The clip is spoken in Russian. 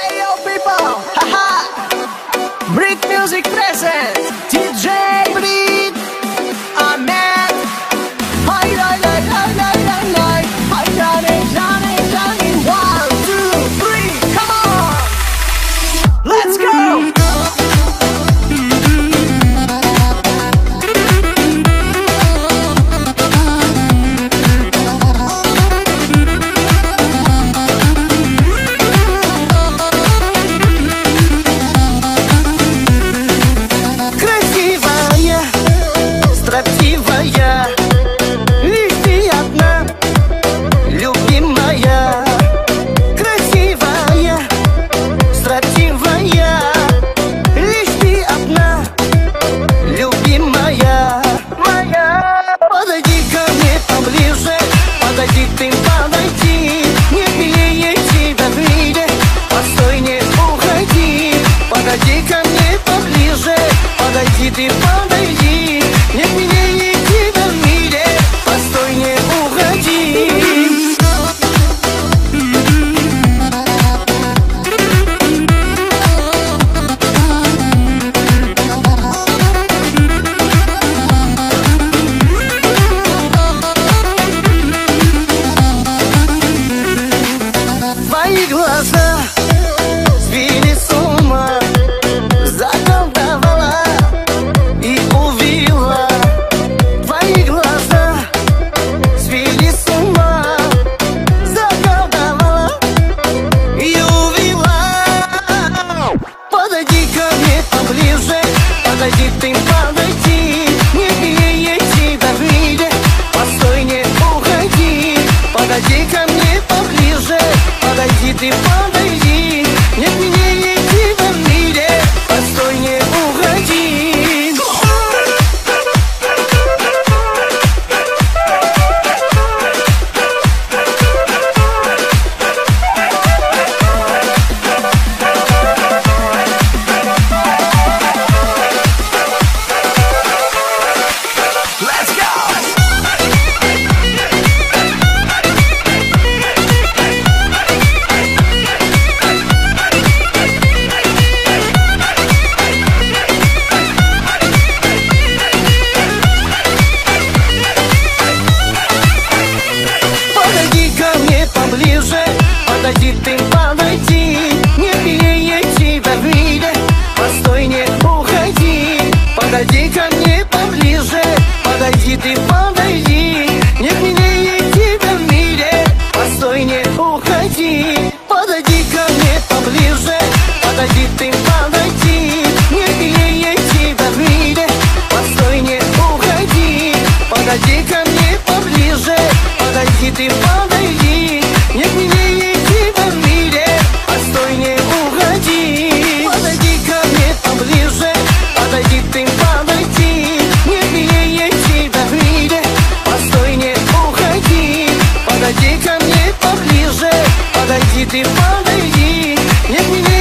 Hey yo people, haha. Brick Music present DJ Brick Ahmed. Hi, hi, hi, hi, hi, hi, hi. Hi, Johnny, Johnny, Johnny. 1, 2, 3, come on. Let's go. Подойди ко мне поближе, подойди ты, подойди. Нет меня, нет тебя в мире, постой, не уходи. Твои глаза сбили с ума, заколдовала и увела. Твои глаза свели с ума, заколдовала и увела. Подойди ко мне поближе, подойди ты, подойди. Нет меня, тебя в мире, постой, не уходи. Подойди ко мне поближе, подойди ты, подойди. Нет меня, тебя в мире, постой, не уходи. Let's go. Подойди ко мне поближе, подойди ты, подойди. Нет меня, тебя в мире, постой, не уходи. Подойди ко мне поближе, подойди ты, подойди. Нет меня, тебя в мире, постой, не уходи. Подойди ко мне поближе, подойди ты, подойди. Нет меня, тебя в мире, постой, не уходи. Подойди ко мне поближе, подойди ты, подойди. Нет меня, тебя в мире, постой, не уходи. Подойди ко мне поближе, подойди ты, подойди. Нет меня, тебя в мире, постой, не уходи. Подойди ко мне поближе, подойди ты, подойди. Нет меня,